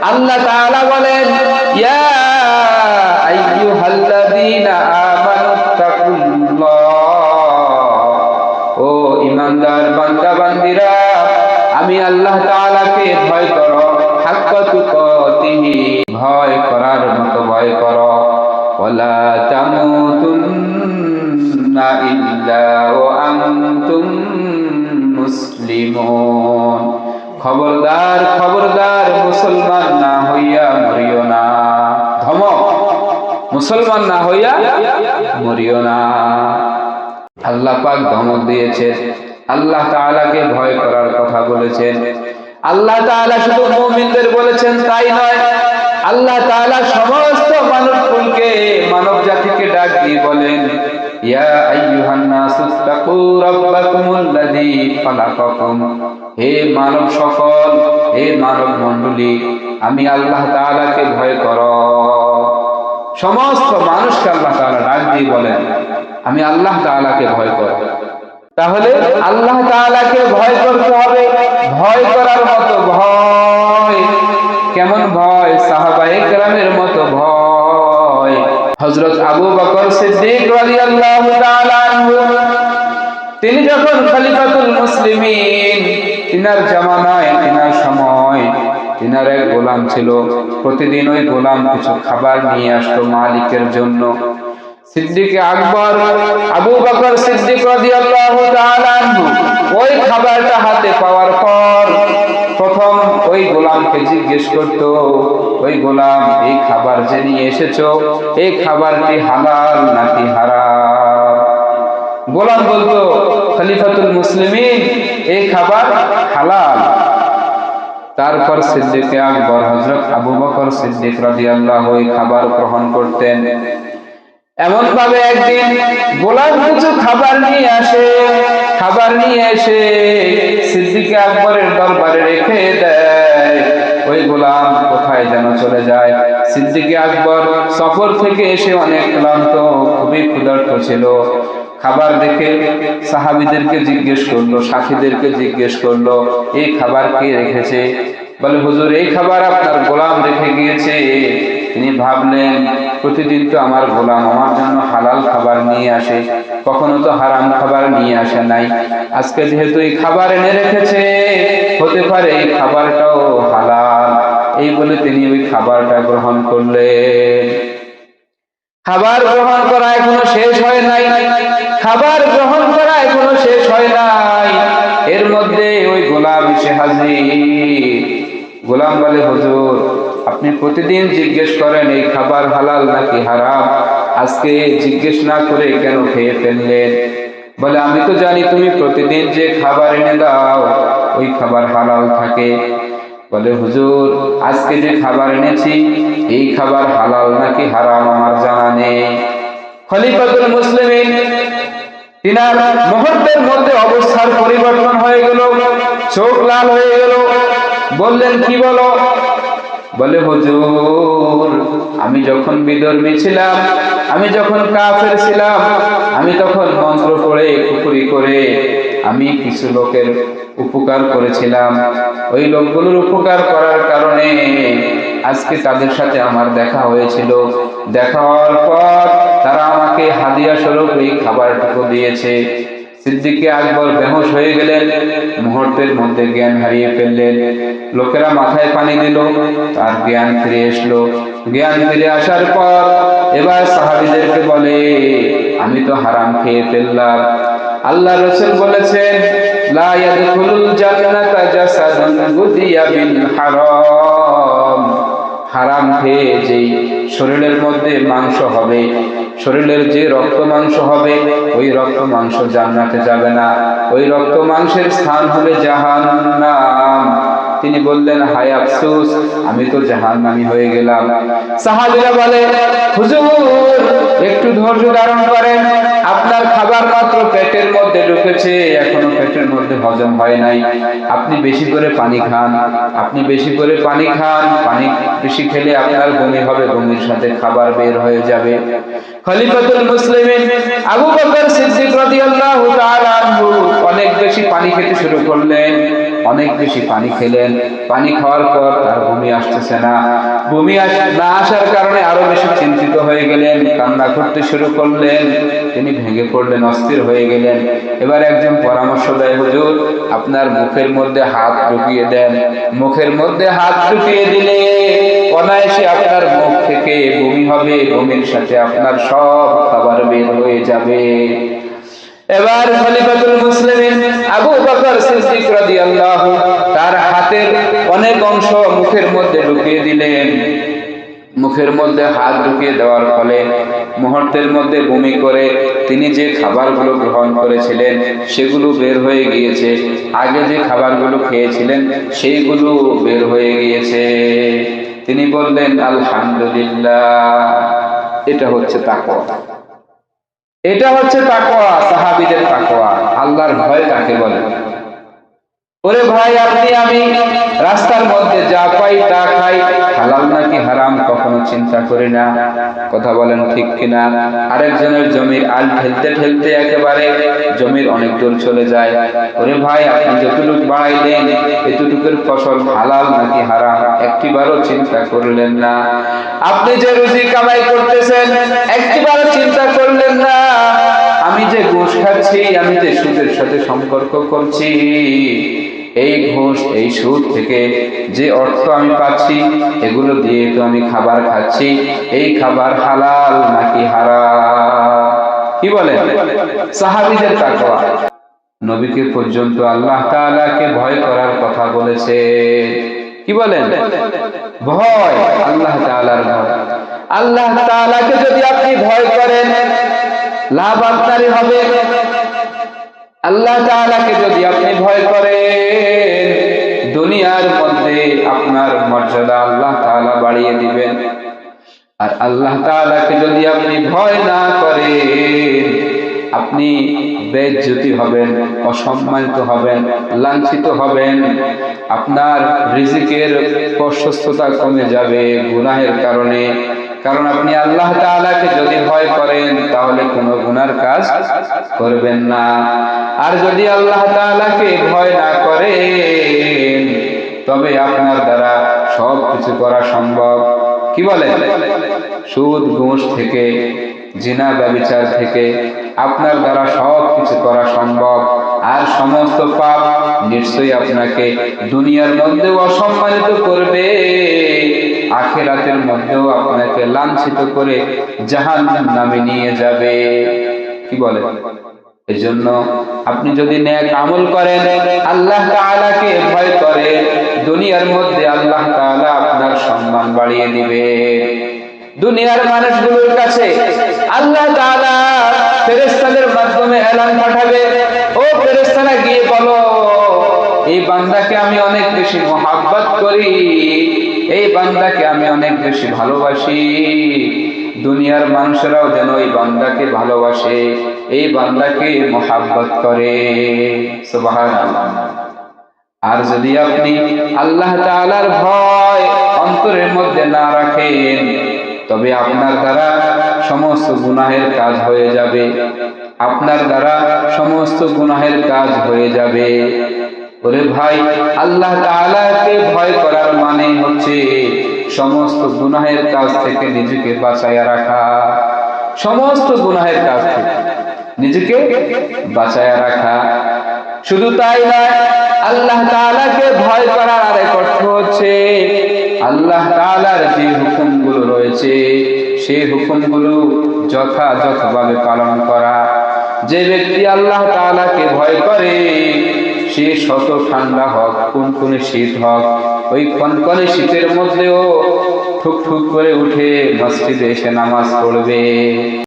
আল্লাহ তাআলা বলেন, ইয়া আইয়ুহাল্লাযীনা আমানুত্তাকুল্লাহ, ও ঈমানদার বান্দা বান্দীরা, আমি আল্লাহ তাআলাকে ভয় করো, হাক্কা তুকাতিহি, ভয় করার মতো ভয় করো, ওয়ালা তামুতুন্না ইল্লা ওয়া আনতুম মুসলিমুন, খবরদার খবরদার মুসলমান না হইয়া মরিও না। ধমক, মুসলমান না হইয়া মরিও না। আল্লাহ পাক ধমক দিয়েছেন, আল্লাহ তাআলাকে ভয় করার কথা বলেছেন। আল্লাহ তাআলা শুধু মুমিনদের বলেছেন তাই নয়, আল্লাহ তাআলা সমস্ত মানবকুলকে, মানব জাতিকে ডাক দিয়ে বলেন, ইয়া আইয়ুহান নাসুত্তাকু রাব্বাকুমুল্লাযী খালাকাকুম, হে মানব সকল, হে মানব মণ্ডলী, আমি আল্লাহ তাআলাকে ভয় করো। সমস্ত মানুষকে আল্লাহ তাআলা ডাক দিয়ে বলেন, আমি আল্লাহ তাআলাকে ভয় করো। তাহলে আল্লাহ তাআলাকে ভয় করতে হবে। ভয় করার মতো ভয়, কেমন ভয়? সাহাবায়ে কেরামের মতো ভয়। হযরত আবু বকর সিদ্দিক রাদিয়াল্লাহু তাআলা আনহু, তিনি যখন খলিফাতুল মুসলিমিন, তিনার জামানায়, তিনার সময়, তিনার এক গোলাম ছিল। প্রতিদিন ওই গোলাম কিছু খাবার নিয়ে আসতো মালিকের জন্য। সিদ্দিক আকবর আবু বকর সিদ্দিক রাদিয়াল্লাহু তাআলা আনহু ওই খাবারটা হাতে পাওয়ার পর প্রথম ওই গোলামকে জিজ্ঞেস করত, ওই গোলাম, এই খাবার যে নিয়ে এসেছো, এই খাবারটি হালাল নাকি হারাম? গোলাম বলতো, খলিফাতুল মুসলিমিন, এই খাবার হালাল। তারপর সিদ্দিক আকবর হযরত আবু বকর সিদ্দিক রাদিয়াল্লাহু ওই খাবার গ্রহণ করতেন। এমন ভাবে একদিন গোলাম কিছু খাবার নিয়ে আসে, খাবার নিয়ে এসে সিদ্দিক আকবরের দরবারে রেখে দেয়। ওই গোলাম কোথায় যেন চলে যায়। সিদ্দিক আকবর সফর থেকে এসে অনেক ক্লান্ত, খুবই ক্ষুধার্ত ছিল। খাবার দেখে সাহাবীদেরকে জিজ্ঞেস করলো, সাথীদেরকে জিজ্ঞেস করলো, এই খাবার কে রেখেছে? বলে, হুজুর, এই খাবার আপনার গোলাম রেখে গিয়েছে। তিনি ভাবলেন, প্রতিদিন তো আমার গোলাম আমার জন্য হালাল খাবার নিয়ে আসে, কখনো তো হারাম খাবার নিয়ে আসে নাই। আজকে যেহেতু এই খাবার এনে রেখেছে, হতে পারে এই খাবারটাও হালাল। এই বলে তিনি ওই খাবারটা গ্রহণ করলেন। খাবার গ্রহণ করা এখনো শেষ হয় নাই, খাবার গ্রহণ করা এখনো শেষ হয় নাই। এর মধ্যে ওই গোলাম এসে হাজির। গোলাম বলে, হুজুর, আপনি প্রতিদিন জিজ্ঞেস করেন এই খাবার হালাল নাকি হারাম, আজকে জিজ্ঞেস না করে কেন খেয়ে ফেললেন? বলে, আমি তো জানি তুমি প্রতিদিন যে খাবার এনে দাও ওই খাবার হালাল থাকে। বলে, হুজুর, আজকে যে খাবার এনেছি এই খাবার হালাল নাকি হারাম আমার জানা নেই। খলিফাতুল মুসলিমিন, তিনার মুহূর্তের মধ্যে অবস্থার পরিবর্তন হয়ে গেল, চোখ লাল হয়ে গেল। বললেন, কি বলো? বলে, হুজুর, আমি যখন বিধর্মী ছিলাম, আমি যখন কাফের ছিলাম, আমি তখন মন্ত্র পড়ে কুফরি করে আমি কিছু লোকের উপকার করেছিলাম। ওই লোকগুলোর উপকার করার কারণে আজকে তাদের সাথে আমার দেখা হয়েছিল। দেখা হওয়ার পর তারা আমাকে হাদিয়া স্বরূপ এই খাবারটুকু দিয়েছে। সিদ্দিক আকবর বেহুশ হয়ে গেলেন, মুহূর্তের মধ্যে জ্ঞান হারিয়ে ফেললেন। লোকেরা মাথায় পানি দিল, তার জ্ঞান ফিরে আসলো। জ্ঞান ফিরে আসার পর এবার সাহাবীদেরকে বলে, আমি তো হারাম খেয়ে ফেললাম। আল্লাহ রাসূল বলেছেন, লা ইয়াদখুলুল জান্নাতা জাসাদুন গুদিয়া বিল হারাম। হারাম খেয়ে যেই শরীরের মধ্যে মাংস হবে, শরীরের যে রক্ত মাংস হবে, ওই রক্ত মাংস জান্নাতে যাবে না, ওই রক্ত মাংসের স্থান হবে জাহান্নাম। তিনি বললেন, হায় আফসোস, আমি তো জাহান্নামী হয়ে গেলাম। সাহাবীরা বলে, হুজুর, একটু ধৈর্য ধারণ করেন, আপনার খাবার মাত্র পেটের মধ্যে ঢুকেছে, এখনো পেটের মধ্যে হজম হয় নাই। আপনি বেশি করে পানি খান, আপনি বেশি করে পানি খান, পানি বেশি খেলে আপনার বমি হবে, বমির সাথে খাবার বের হয়ে যাবে। খলিফাতুল মুসলিমিন আবু বকর সিদ্দিক রাদিয়াল্লাহু তাআলা আনহু অনেক বেশি পানি খেতে শুরু করলেন, অনেক বেশি পানি খেলেন, পানি খাওয়ার পর তার বমি আসতেছে না, বমি না আসার কারণে আরো বেশি চিন্তিত হয়ে গেলেন, কান্না করতে শুরু করলেন, তিনি ভেঙে পড়লেন, অস্থির হয়ে গেলেন। এবার একজন পরামর্শ দেয়, হুজুর আপনার মুখের মধ্যে হাত ঢুকিয়ে দেন। মুখের মধ্যে হাত ঢুকিয়ে দিলে অনায়াসে আপনার মুখ থেকে বমি হবে, বমির সাথে আপনার সব খাবার বের হয়ে যাবে। এবার খলিফাতুল মুসলিমিন আবু বকর সিদ্দিক রাদিয়াল্লাহু তার হাতের অনেক অংশ মুখের মধ্যে ঢুকিয়ে দিলেন। মুখের মধ্যে হাত ঢুকিয়ে দেওয়ার ফলে মুহূর্তের মধ্যে বমি করে তিনি যে খাবারগুলো গ্রহণ করেছিলেন সেগুলো বের হয়ে গিয়েছে, আগে যে খাবারগুলো খেয়েছিলেন সেইগুলো বের হয়ে গিয়েছে। তিনি বললেন আলহামদুলিল্লাহ। এটা হচ্ছে তাকওয়া, এটা হচ্ছে তাকওয়া, সাহাবীদের তাকওয়া। আল্লাহর ভয় কাকে বলে? ওরে ভাই, আপনি আমি রাস্তার মধ্যে যা পাই তা খাই, হালাল নাকি হারাম কখনো চিন্তা করি না। কথা বলেন ঠিক কিনা? আরেকজনের জমির আল ঠেলতে ঠেলতে একেবারে জমির অনেক দূর চলে যায়। ওরে ভাই, আপনি যতটুকু বাড়াইলেন এতটুকুর ফসল হালাল নাকি হারাম একটিবারও চিন্তা করলেন না। আপনি যে রুজি কামাই করতেছেন একটিবারও চিন্তা করলেন না। আমি যে ঘুষ খাচ্ছি, আমি যে সুদের সাথে সম্পর্ক করছি, এই ঘুষ এই সুদ থেকে যে অর্থ আমি পাচ্ছি এগুলো দিয়ে তো আমি খাবার খাচ্ছি, এই খাবার হালাল নাকি হারাম? কি বলেন? সাহাবীদের তাকওয়া। নবীকে পর্যন্ত আল্লাহ তাআলাকে ভয় করার কথা বলেছে। কি বলেন? ভয়, আল্লাহ তাআলার ভয়। আল্লাহ তাআলাকে যদি আপনি ভয় করেন লাভ আপনারই হবে। আল্লাহ তাআলাকে যদি আপনি ভয় করেন দুনিয়ার মধ্যে আপনার মর্যাদা আল্লাহ তাআলা বাড়িয়ে দিবেন। আর আল্লাহ তাআলাকে যদি আপনি ভয় না করেন আপনি বেইজ্জতি হবেন, অসম্মানিত হবেন, লাঞ্ছিত হবেন। আপনার রিজিকের প্রশস্ততা কমে যাবে গুনাহের কারণে। কারণ আপনি আল্লাহ তাআলাকে যদি ভয় করেন তাহলে কোনো গুনার কাজ করবেন না। আর যদি আল্লাহ তাআলাকে ভয় না করেন তবে আপনার দ্বারা সব কিছু করা সম্ভব। কি বলেন? সুদ ঘুষ থেকে, জিনা ব্যভিচার থেকে আপনার দ্বারা সব কিছু করা সম্ভব। আর সমস্ত পাপ নিশ্চয়ই আপনাকে দুনিয়ার মধ্যেও অসম্মানিত করবে, আখিরাতের মধ্যেও আপনাকে লাঞ্ছিত করে জাহান্নামে নিয়ে যাবে। কি বলে? এজন্য আপনি যদি নেক আমল করেন, আল্লাহ তাআলাকে ভয় করে, দুনিয়ার মধ্যে আল্লাহ তাআলা আপনার সম্মান বাড়িয়ে দিবে। দুনিয়ার মানুষগুলোর কাছে আল্লাহ তাআলা ফেরেশতাদের মাধ্যমে এলান পাঠাবে, ও ফেরেশতারা গিয়ে বলো এই বান্দাকে আমি অনেক বেশি মহব্বত করি, এই বান্দাকে আমি অনেক বেশি ভালোবাসি। দুনিয়ার মানুষেরাও যেন এই বান্দাকে ভালোবাসে, এই বান্দাকে মহব্বত করে। সুবহানাল্লাহ। আর যদি আপনি আল্লাহ তাআলার ভয় অন্তরের মধ্যে না রাখেন তবে আপনার দ্বারা সমস্ত গুনাহের কাজ হয়ে যাবে, আপনার দ্বারা সমস্ত গুনাহের কাজ হয়ে যাবে। ওরে ভাই, আল্লাহ তাআলাকে ভয় করার মানে হচ্ছে সমস্ত গুনাহের কাজ থেকে নিজেকে বাঁচায়া রাখা, সমস্ত গুনাহের কাজ থেকে নিজেকে বাঁচায়া রাখা। শুধু তাই নয়, আল্লাহ তাআলাকে ভয় করার আরেক অর্থ হচ্ছে আল্লাহ তাআলার যে হুকুমগুলো রয়েছে সেই হুকুমগুলো যথাযথভাবে পালন করা। যে ব্যক্তি আল্লাহ তাআলাকে ভয় করে সে শত ঠান্ডা হোক, কনকনে শীত হোক, ওই কনকনে শীতের মধ্যেও ঠুক ঠুক করে উঠে মসজিদে এসে নামাজ পড়বে।